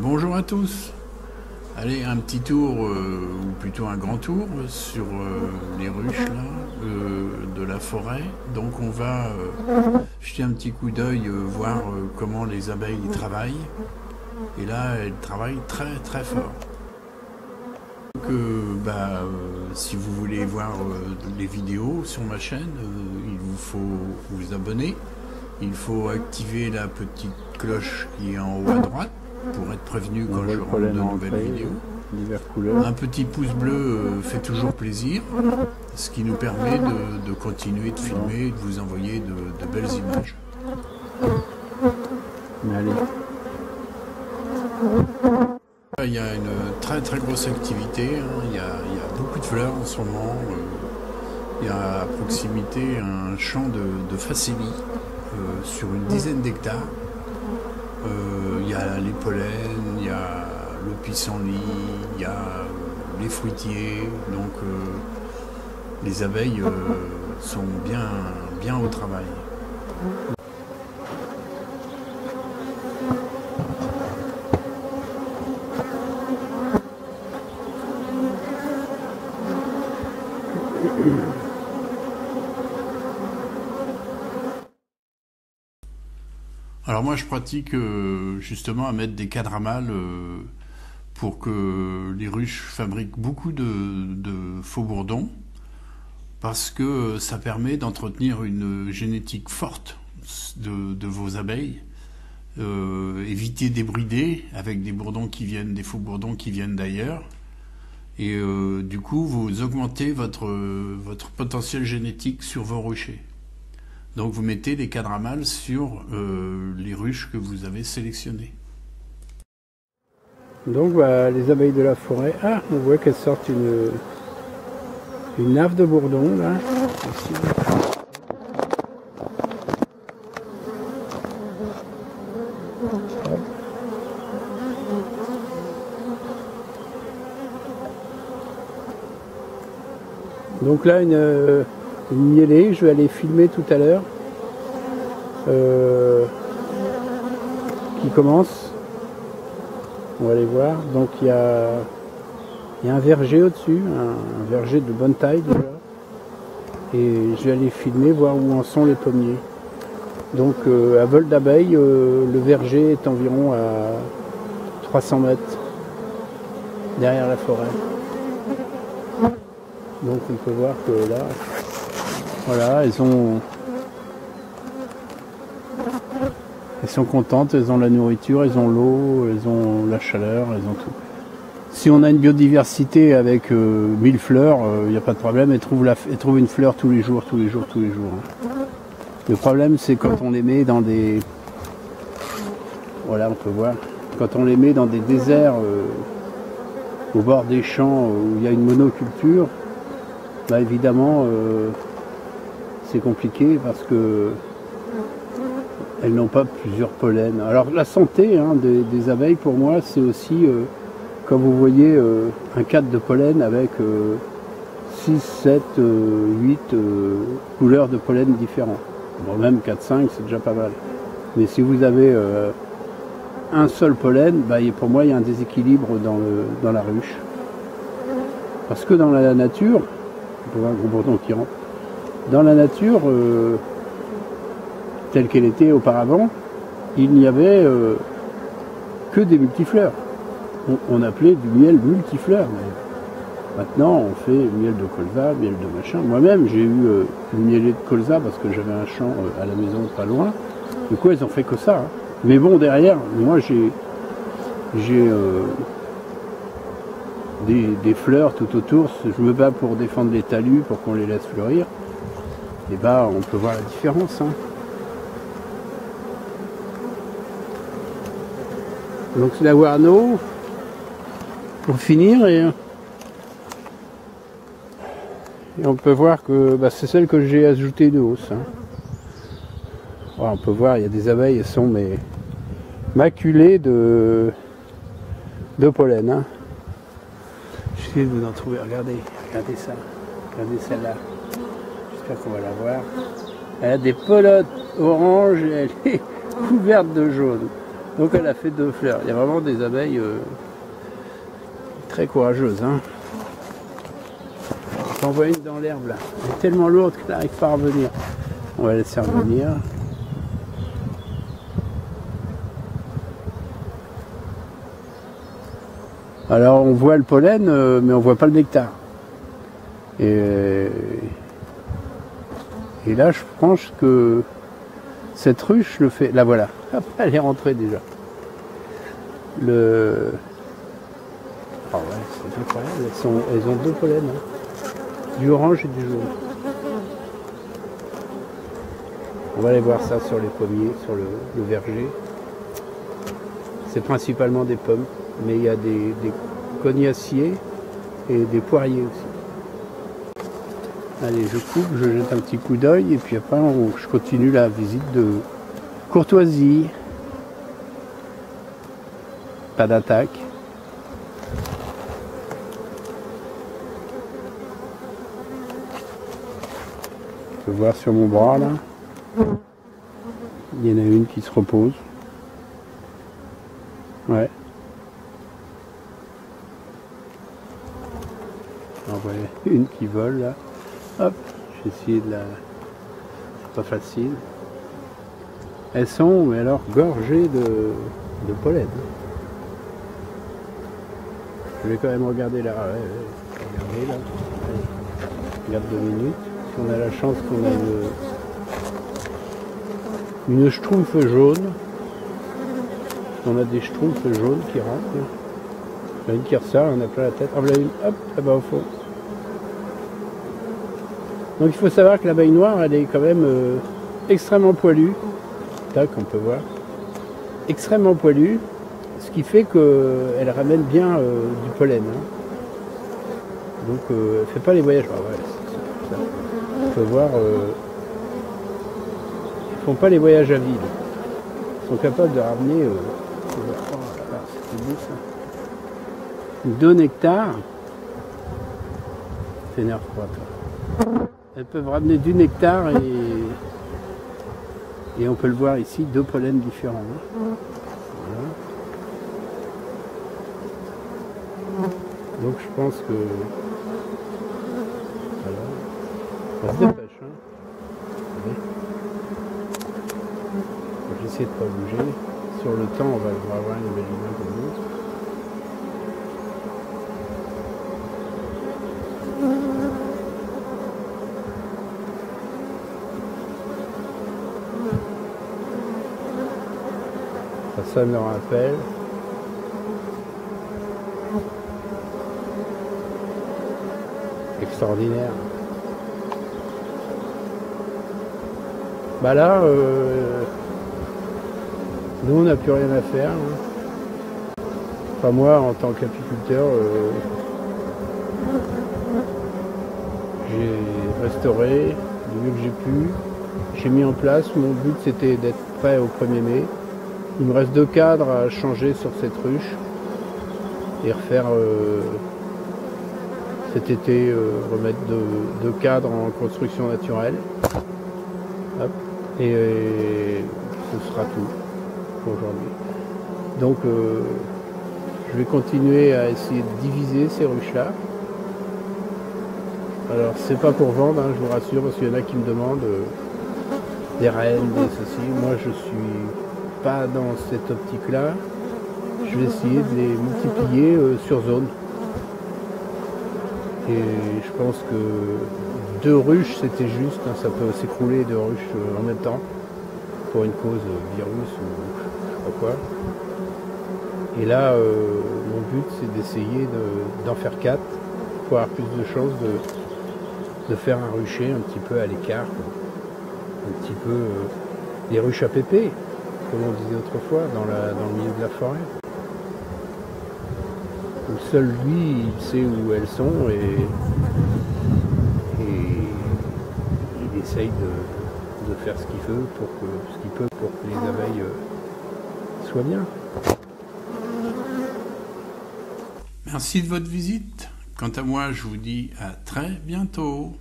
Bonjour à tous. Allez, un petit tour, ou plutôt un grand tour, sur les ruches là, de la forêt. Donc on va jeter un petit coup d'œil, voir comment les abeilles travaillent. Et là, elles travaillent très très fort. Donc, si vous voulez voir les vidéos sur ma chaîne, il vous faut vous abonner. Il faut activer la petite cloche qui est en haut à droite pour être prévenu quand je rentre de nouvelles vidéos. Un petit pouce bleu fait toujours plaisir, ce qui nous permet de continuer de filmer et de vous envoyer de belles images. Allez. Il y a une très très grosse activité, hein. Il y a beaucoup de fleurs en ce moment. Il y a à proximité un champ de facélie sur une dizaine d'hectares. Il y a les pollens, il y a le pissenlit, il y a les fruitiers. Donc les abeilles sont bien au travail. Alors moi je pratique justement à mettre des cadres à mâles pour que les ruches fabriquent beaucoup de faux bourdons, parce que ça permet d'entretenir une génétique forte de vos abeilles, éviter d'hybrider avec des bourdons qui viennent, des faux bourdons qui viennent d'ailleurs, et du coup vous augmentez votre potentiel génétique sur vos ruchers. Donc vous mettez des cadres à mâles sur les ruches que vous avez sélectionnées. Donc les abeilles de la forêt, on voit qu'elles sortent une nappe de bourdon là. Ici. Donc là une mielée, je vais aller filmer tout à l'heure, qui commence. On va aller voir. Donc il y a un verger au-dessus, un verger de bonne taille déjà. Et je vais aller filmer, voir où en sont les pommiers. Donc à vol d'abeille, le verger est environ à 300 mètres derrière la forêt. Donc on peut voir que là, voilà, elles sont contentes, elles ont la nourriture, elles ont l'eau, elles ont la chaleur, elles ont tout. Si on a une biodiversité avec 1000 fleurs, il n'y a pas de problème, elles trouvent une fleur tous les jours. Hein. Le problème c'est quand on les met dans des... Voilà, on peut voir. Quand on les met dans des déserts, au bord des champs où il y a une monoculture, bah évidemment c'est compliqué parce que elles n'ont pas plusieurs pollens. Alors la santé des abeilles pour moi c'est aussi, comme vous voyez, un cadre de pollen avec 6, 7, 8 couleurs de pollen différents. Bon, même 4, 5 c'est déjà pas mal. Mais si vous avez un seul pollen, bah, pour moi il y a un déséquilibre dans la ruche. Parce que dans la nature, on voit un gros bourdon qui rentre. Dans la nature, telle qu'elle était auparavant, il n'y avait que des multifleurs. On appelait du miel multifleurs. Mais maintenant, on fait miel de colza, miel de machin. Moi-même, j'ai eu une mielée de colza parce que j'avais un champ à la maison pas loin. Du coup, elles ont fait que ça. Hein. Mais bon, derrière, moi, j'ai des fleurs tout autour. Je me bats pour défendre les talus, pour qu'on les laisse fleurir. Et bah, on peut voir la différence. Hein. Donc c'est la Warno pour finir, et on peut voir que c'est celle que j'ai ajoutée de hausse. Hein. Voilà, on peut voir, il y a des abeilles, elles sont maculées de pollen. Hein. J'essaie de vous en trouver, regardez ça, regardez celle-là. J'espère qu'on va la voir. Elle a des pelotes orange et elle est couverte de jaune. Donc elle a fait 2 fleurs. Il y a vraiment des abeilles très courageuses. Hein. J'en vois une dans l'herbe là. Elle est tellement lourde qu'elle n'arrive pas à revenir. On va laisser revenir. Alors on voit le pollen, mais on voit pas le nectar. Et là je pense que cette ruche le fait. La voilà. Hop, elle est rentrée déjà. Oh ouais, c'est incroyable. Elles ont 2 pollens. Hein. Du orange et du jaune. On va aller voir ça sur les pommiers, sur le verger. C'est principalement des pommes, mais il y a des cognaciers et des poiriers aussi. Allez, je coupe, je jette un petit coup d'œil et puis après je continue la visite de Courtoisie. Pas d'attaque. Je peux voir sur mon bras là. Il y en a une qui se repose. Ouais. Alors voilà, une qui vole là. Hop, j'ai essayé de la... C'est pas facile. Elles sont, mais alors, gorgées de pollen. Je vais quand même regarder là. Ouais, regardez là. Allez, regarde 2 minutes. Si on a la chance qu'on a une schtroumpf jaune. On a des schtroumpfs jaunes qui rentrent. Il y en a une qui ressort, on a plein la tête. Ah, voilà une, hop, là-bas au fond. Donc il faut savoir que l'abeille noire, elle est quand même extrêmement poilue. Tac, on peut voir. Extrêmement poilue, ce qui fait qu'elle ramène bien du pollen. Hein. Donc elle fait pas les voyages. Ah ouais, c'est ça. On peut voir. Ils font pas les voyages à vide. Ils sont capables de ramener. C'est beau ça. 2 nectars. T'énerve pas toi. Elles peuvent ramener du nectar et on peut le voir ici, 2 pollens différents. Hein. Voilà. Donc je pense que voilà. On se dépêche. Hein. Je vais essayer de ne pas bouger. Sur le temps, on va avoir une image comme l'autre. Ça sonne leur appel. Extraordinaire. Bah là, nous on n'a plus rien à faire. Hein. Enfin moi, en tant qu'apiculteur, j'ai restauré du mieux que j'ai pu. J'ai mis en place. Mon but c'était d'être prêt au 1er mai. Il me reste 2 cadres à changer sur cette ruche et refaire cet été, remettre 2 cadres en construction naturelle. Hop. Et ce sera tout pour aujourd'hui. Donc je vais continuer à essayer de diviser ces ruches-là. Alors c'est pas pour vendre, hein, je vous rassure, parce qu'il y en a qui me demandent des reines, des ceci. Moi je suis pas dans cette optique-là. Je vais essayer de les multiplier sur zone. Et je pense que 2 ruches c'était juste, hein, ça peut s'écrouler 2 ruches en même temps pour une cause virus ou je sais pas quoi. Et là mon but c'est d'essayer d'en faire 4 pour avoir plus de chances de faire un rucher un petit peu à l'écart, un petit peu les ruches à pépé, comme on disait autrefois dans le milieu de la forêt. Donc seul lui il sait où elles sont et il essaye de faire ce qu'il peut pour que les abeilles soient bien. Merci de votre visite. Quant à moi, je vous dis à très bientôt.